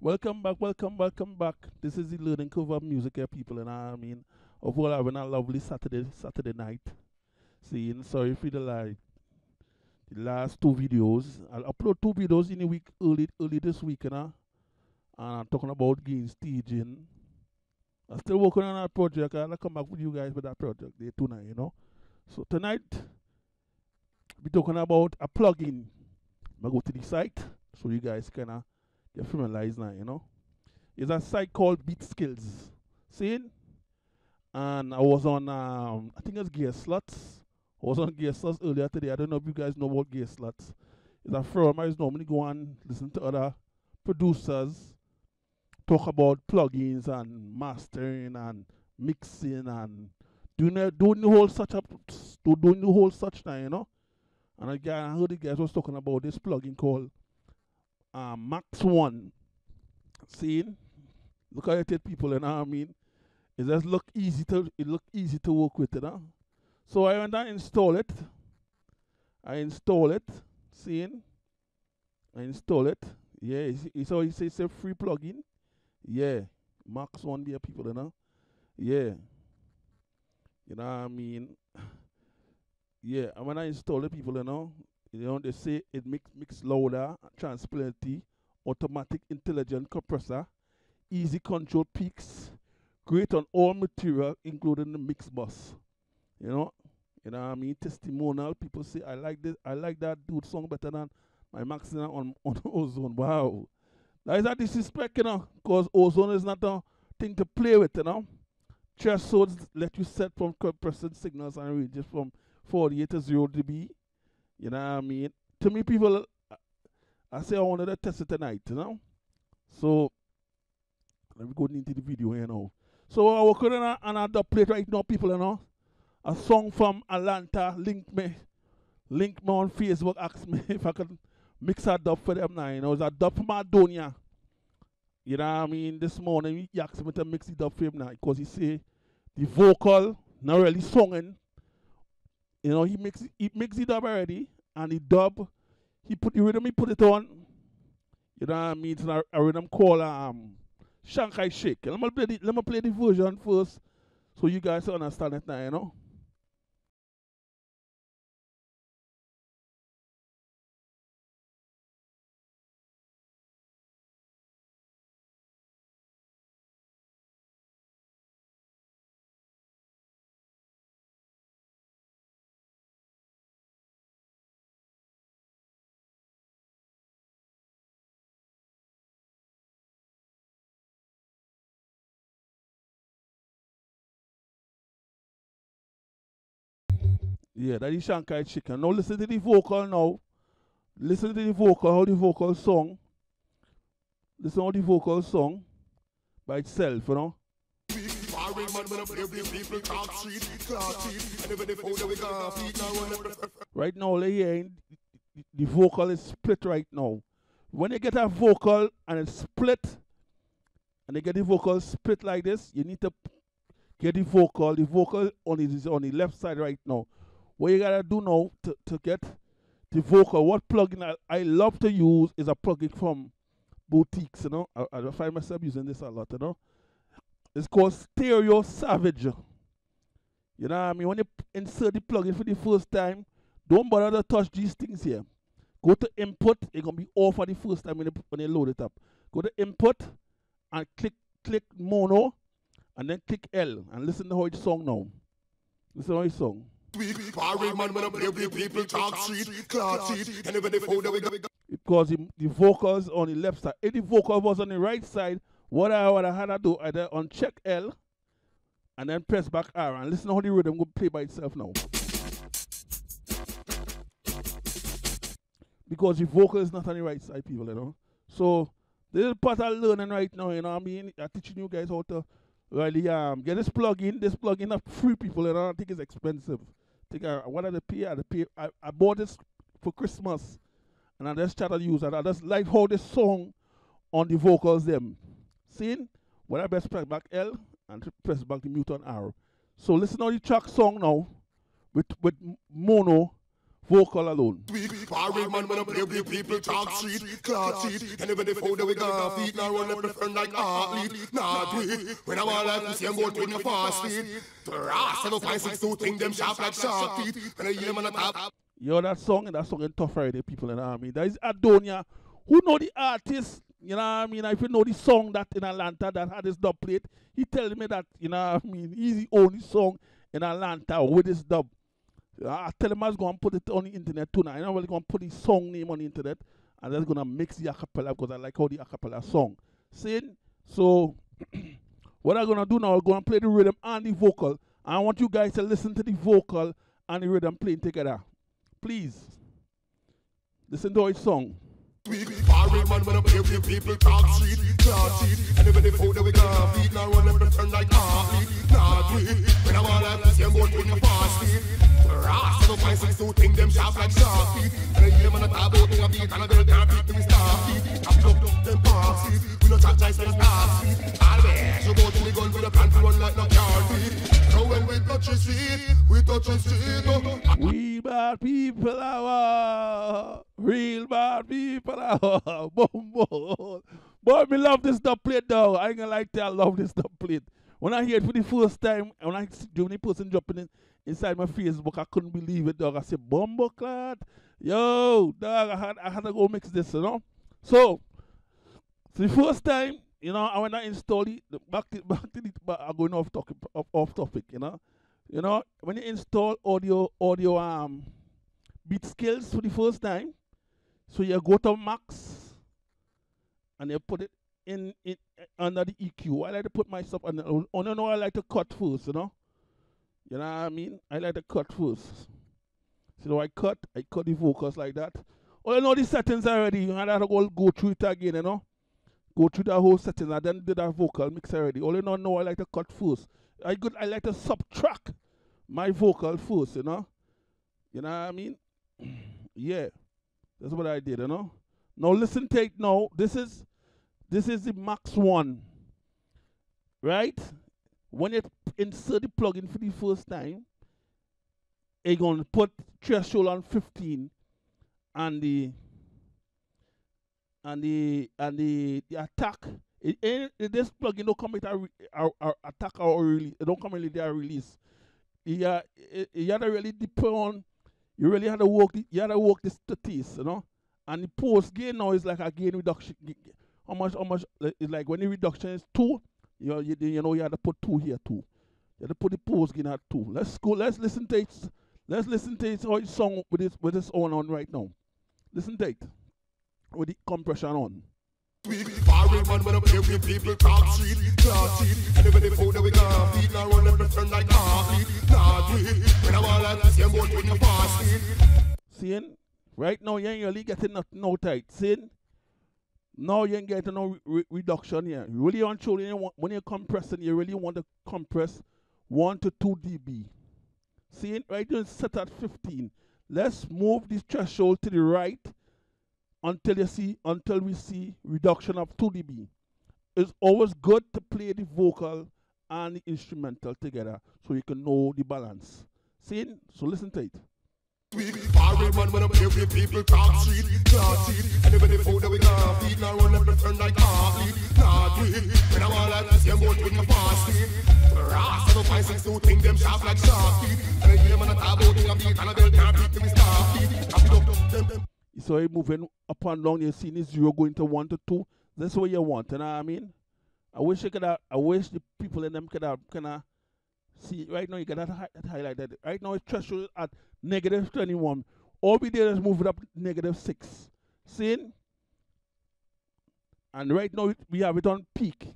Welcome back, welcome back. This is the learning curve of music here, people, and I mean, overall having a lovely Saturday night. Seeing, sorry for the last two videos. I'll upload two videos in a week, early this week, and I'm talking about game staging. I'm still working on that project. I'll come back with you guys with that project day tonight. So tonight, we're talking about a plugin. I go to the site so you guys can get familiarized now. It's a site called BeatSkillz. Seeing? And I was on, I think it's Gear Slots. I was on Gear Slots earlier today. I don't know if you guys know about Gear Slots. It's a forum I normally go and listen to other producers talk about plugins and mastering and mixing and doing the whole such thing. And I heard the guys was talking about this plugin called MAX1. Seeing? Look at it, people, I mean. It just look easy to work with, So I went and install it. Seeing? I install it. Yeah, so it says a free plugin. Yeah. MAX1 there, people, Yeah. You know what I mean? Yeah, and when I install it, people, they say it mix louder, transparency, automatic intelligent compressor, easy control peaks, great on all material, including the mix bus. You know what I mean? Testimonial, people say, I like that dude song better than my maximum on Ozone. Wow. That is a disrespect, because Ozone is not a thing to play with, Thresholds let you set from compressing signals and ranges from 48 to 0 dB. You know what I mean? To me, people, I say I wanted to test it tonight, So, let me go into the video here now. So, I'm working on an dub plate right now, people, A song from Atlanta, link me on Facebook, ask me if I can mix a dub for them now, It's a dub from Madonia. You know what I mean? This morning, he asked me to mix it up for him now, because he say the vocal not really singing. He mix it up already, and the dub, he put it on. You know what I mean? It's a rhythm called Shanghai Shake. Let me play the version first, so you guys understand it now, Yeah, that is Shanghai Chicken. Now listen to the vocal now. Listen to the vocal, how the vocal song. Listen how the vocal song by itself. Right now, hearing the vocal is split right now. When you get a vocal and it's split, and you get the vocal split like this, you need to get the vocal. The vocal is on the left side right now. What you gotta do now to get the vocal, what plugin I love to use is a plugin from boutiques, I find myself using this a lot, It's called Stereo Savage. You know what I mean? When you insert the plugin for the first time, don't bother to touch these things here. Go to input, it's gonna be off for the first time when you load it up. Go to input and click mono and then click L and listen to how it's song now. Listen to how it's song. Because the vocals on the left side. If the vocal was on the right side, what I had to do, either uncheck L and then press back R and listen to how the rhythm will play by itself now. Because the vocal is not on the right side, people, So this is part of learning right now, what I mean? I'm teaching you guys how to really get this plugin. This plugin is free, people, I don't think it's expensive. What are the pay? I bought this for Christmas, and I just started to use it. I just like how the song on the vocals them. See? When I press back L and press back the mute on R. So listen to the track song now with mono Vocal alone. Parade man when I play with people talk shit, clock shit. Anybody found that we got feet now run up the front like athlete. Nah, do it. When I'm all like pussy, I'm going to fast feet. Ras 7.62 thing them sharp like shark teeth. When I hear man at top. Yo, that song in Tough Friday, people in the army. That is Adonia. Who know the artist? You know what I mean? If you know the song that in Atlanta that had this dub plate, he telling me that, you know what I mean, he's the only song in Atlanta with this dub. I tell him I was going to put it on the internet too now. I'm really going to put his song name on the internet and that's going to mix the acapella because I like how the acapella song. See? So, what I'm going to do now, I'm going to play the rhythm and the vocal. I want you guys to listen to the vocal and the rhythm playing together. Please. Listen to his song. Parade man when I play with people talk shit, clock shit. Anybody found that we got feet now run up the front like athlete. Nah, do it. When I'm all like pussy, I'm going to fast feet. Ras 7.62 thing them sharp like shark teeth. When I hear man a talk about me a beat and a girl can't beat me with star feet. I pick up them park seat. We no chat nice like star feet. Always you go to the gun with a plan to run like no car feet. So when we touch the street, we touch the street. We bad people are real bad people are Bumbo. Boy, me love this dub plate though. I ain't gonna lie to you, I love this dub plate. When I hear it for the first time, and when I see the person dropping it inside my Facebook, I couldn't believe it, dog. I said, Bumbo clad. Yo, dog, I had to go mix this, you know. So the first time, you know, I when I install it, I'm going off topic, you know. You know, when you install audio BeatSkillz for the first time, so you go to Max and you put it in under the EQ. I like to put my stuff on. No, I like to cut first, you know. You know what I mean? I like to cut first. So I cut the vocals like that. Oh, you know the settings already. You have to go through it again, you know. Go through the whole settings and then do that vocal mix already. All you know I like to cut first. I like to subtract my vocal first, you know. You know what I mean? Yeah. That's what I did, you know. Now listen, take now. This is the MAX1. Right? When you insert the plugin for the first time, you're gonna put threshold on 15 and the attack. This plugin don't come with a attack or release. It don't come with a release. You have to really depend on. You really have to work. You have to work this to taste, you know. And the post gain now is like a gain reduction. How much? It's like when the reduction is 2. You know you have to put 2 here too. You have to put the post gain at 2. Let's go. Let's listen to it. Let's listen to it. How it's song with this on right now. Listen to it with the compression on. Parade man when I play with people talk shit, clock shit. Anybody found that we got feet now run up the front like athlete. Nah, do it. When I'm all like pussy, I'm going to fast feet. Seeing? Right now you ain't really getting no tight. Seeing? Now you ain't getting no reduction here. You really want to, when you're compressing, you really want to compress 1 to 2 dB. Seeing? Right now it's set at 15. Let's move this threshold to the right until we see reduction of 2 dB. It's always good to play the vocal and the instrumental together so you can know the balance. See? So listen to it. Parade man when I play with people talk shit, clock shit. Anybody found that we got feet now run up the front like athlete. Nah, do it. When I'm all like pussy, I'm going to fast feet. Ras 7.62 thing them sharp like shark teeth. When I hear man a talk about me a beat and a girl can't beat me with star feet. I pick up them. So you're moving up and down, you're seeing this 0 going to 1 to 2. That's what you want, you know what I mean? I wish the people in them could have see right now you got that highlighted. Right now it's threshold at -21. All we did is move it up -6. See? And right now we have it on peak.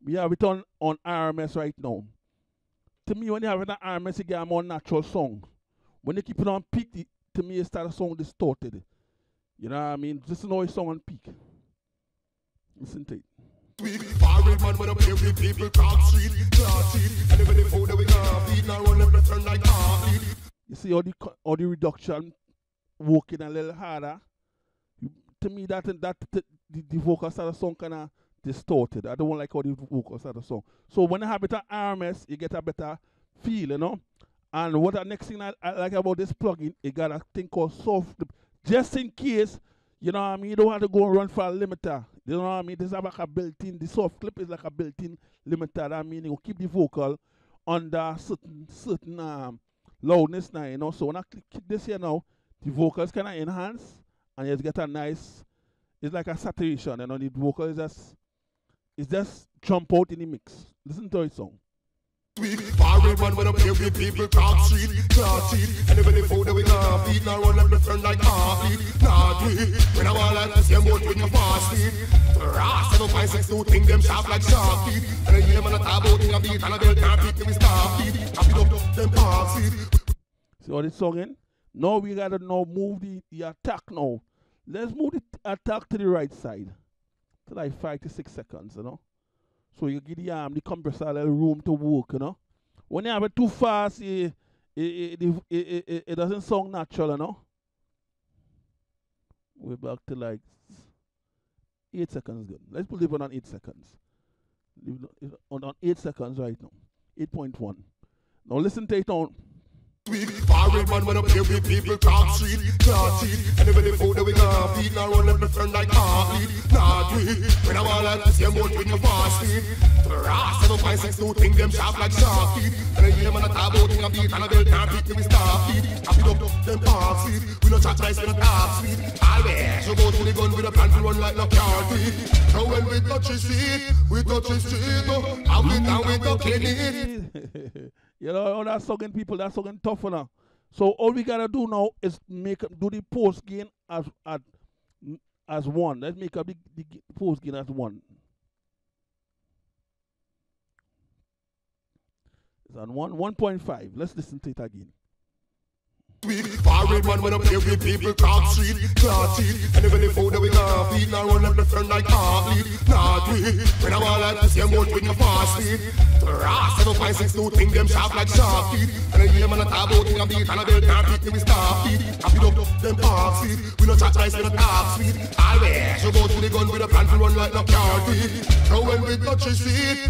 We have it on RMS right now. To me, when you have it on RMS, you get a more natural song. When you keep it on peak, to me it starts a song distorted. You know what I mean? Just know it's song on peak. Listen to it. Parade man when I play with people talk shit, clock shit. Anybody found that we got feet now run up the front like athlete. You see all the reduction working a little harder. To me that the vocals of the song kinda distorted. I don't like how the vocals of the song. So when I have it at RMS, you get a better feel, you know. And what the next thing I like about this plugin, it got a thing called soft clip. Just in case, you know what I mean, you don't have to go and run for a limiter. You know what I mean? This is like a built-in, the soft clip is like a built-in limiter. That means it will keep the vocal under certain loudness now, you know. So when I click this here now, the vocals kind of enhance and you get a nice, it's like a saturation, you know, the vocal is just jump out in the mix. Listen to it song. Foreign one when I play with people talk street, talk cheat. Anybody food that we can't feed, now run up the front like heartbeat. Not we, when I'm all like the same boat when you fast feed. Ras 7.62 thing them sharp like shark teeth. And I hear them on a taboo thing a beat and a bell can't beat me start feed. I beat up them park seed. See what it's singing? Now we gotta now move the attack now. Let's move the attack to the right side. To like 5 to 6 seconds, you know. So you give the compressor a little room to work, you know. When you have it too fast, it doesn't sound natural, you know. We're back to like 8 seconds good. Let's put it on 8 seconds. Leave it on 8 seconds right now. 8.1. Now listen to it on. Foreign man when I play with people talk street, talk cheat. Anybody food that we can't feed, now run up the front like heartbeat. Not we, when I'm all like the same boat when you fast feed. Ras 7.62 thing them sharp like shark teeth. And I hear them on a taboo thing a beat and a bell can't beat me start feed. I beat up them park seed. We no chat nice, we no talk sweet. Always you go to the gun with a plan to run like no car feed. So when we touch the street, and we down we go clean it. You know, that song people, that song tough now. So all we gotta do now is do the post gain as 1. Let's make up the post gain as 1. It's on 1.5. Let's listen to it again. Foreign man when I play with people talk street, talk cheat. Anybody food that we can't feed, now run up the front like heartbeat. Not we, when I'm all like the same boat when you fast feed. Ras 7.62 thing them sharp like shark teeth. And I hear them on a taboo thing a beat and a bell can't beat me start feed. I beat up them park seed. We no chat nice, we no talk sweet. Always you go to the gun with a plan to run like no car feed. So when we touch the street,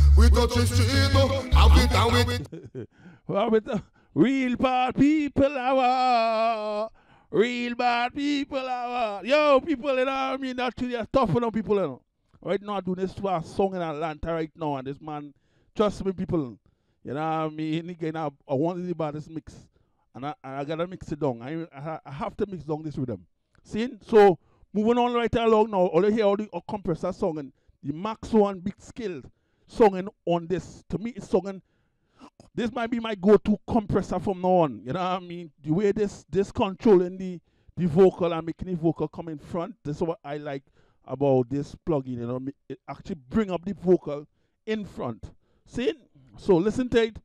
I'll be down with it. Real bad people are. Real bad people are. Yo, people, you know what I mean? That's really tough on people, you know. Right now, I'm doing this for a song in Atlanta right now, and this man, trust me, people, you know what I mean? Again, I want to about this mix, and I gotta mix it down. I have to mix down this rhythm. See? So, moving on right along now, all you hear all the compressor song, and the MAX1 BeatSkillz song on this. To me, it's song. This might be my go-to compressor from now on. You know what I mean? The way this controlling the vocal and making the vocal come in front. This is what I like about this plugin. You know, it actually bring up the vocal in front. See? So listen to it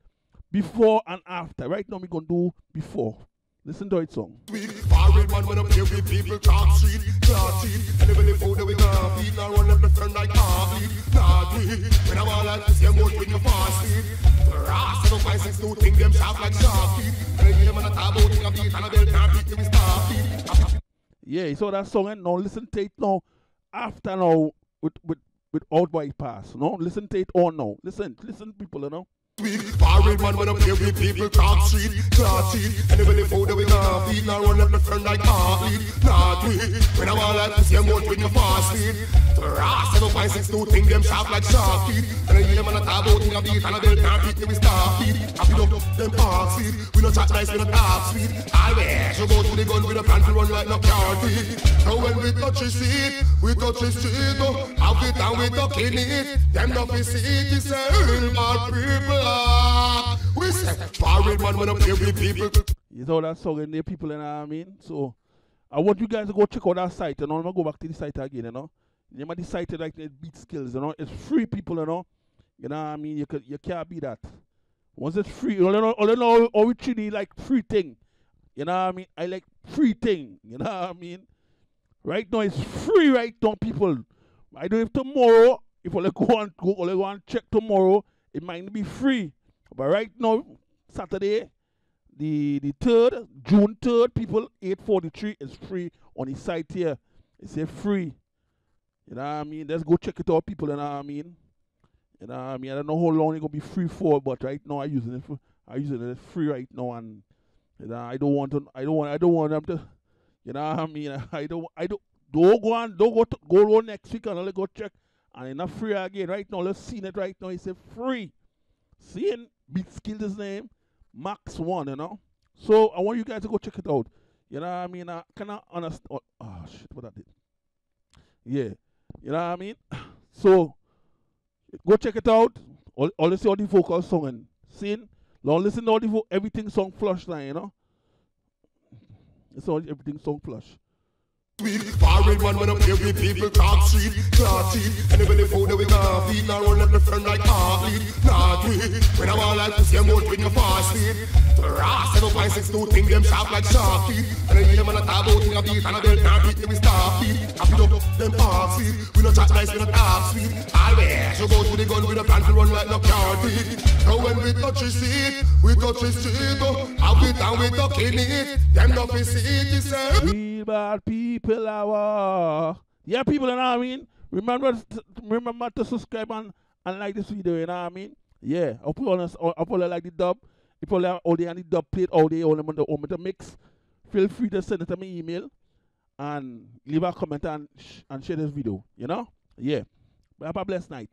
before and after. Right now we're gonna do before. Listen to it song. Foreign man when I play with people talk street, talk cheat. Anybody food that we can't feed, now run up the front like heartbeat. Not we, when I'm all like the same boat when you fast feed. Ras 7.62 thing them sharp like shark teeth. And I hear them on a taboo thing a beat and a bell can't beat me start feed. Yeah, so that song and now listen to it now after now with out bypass. No, listen to it on now. Listen people, you know. Foreign man when I play with people talk street, talk cheat. Anybody food that we can't feed, now run up the front like heartbeat. Not we, when I'm all like the same boat when you fast feed. Ras 7.62 thing them sharp like shark teeth. And I hear them on a taboo thing a beat and a bell can't beat me start feed. I beat up them park seed. We no chat nice, we no talk sweet. Always you go to the gun with a plan to run like no car feed. So when we touch the street, I'll be down with the clean it. Them not be see it, it's a real bad people. We say foreign man when I play with people. You know that song in there, people, you know what I mean? So I want you guys to go check out that site, you know. I'm gonna go back to the site again, you know. The name of the site is like BeatSkillz, you know. It's free, people, you know. You know what I mean? You can't beat that. Once it's free, all you know, all we treat like free thing. You know what I mean? I like free thing. You know what I mean? Right now it's free right now, people. I don't know if tomorrow, if I go and check tomorrow, it might be free. But right now, Saturday, the 3rd, June 3rd, people, 8:43 is free on the site here. It says free. You know what I mean? Let's go check it out, people, you know what I mean? You know what I mean? I don't know how long it's going to be free for, but right now I'm using I using it free right now, and you know, I don't want them to, you know what I mean? Don't go next week and only go check, and it's not free again. Right now, let's see it right now. It's a free. Seeing BeatSkillz name, MAX1, you know. So I want you guys to go check it out. You know what I mean? I cannot understand. Oh shit, what I did. Yeah, you know what I mean? So go check it out. All see all the vocal song and sing. Now listen to all the everything song flush now, you know. It's all everything song flush. Foreign man when I play with people talk street, talk cheap. Anybody food that we can't feed, now run up the friend like athlete. Not we, when I want like to see them out with your fast feet. Ras 7.62 thing them sharp like shark teeth. And I hear them on a tab out in a beat and a belt can't beat them with star feet. I put up them park feet, we no chat nice, we no talk sweet. Always you go to the gun with a plan to run like no car teeth. Now when we touch the seat, we touch the street. How we down we tucking it, them no fi see it, he say. Real bad people. Yeah, people, you know what I mean? Remember to subscribe and like this video, you know what I mean? Yeah, I'll put like the dub. If you all the dub plate, all the on the mix, feel free to send it to my email and leave a comment and share this video, you know? Yeah. Have a blessed night.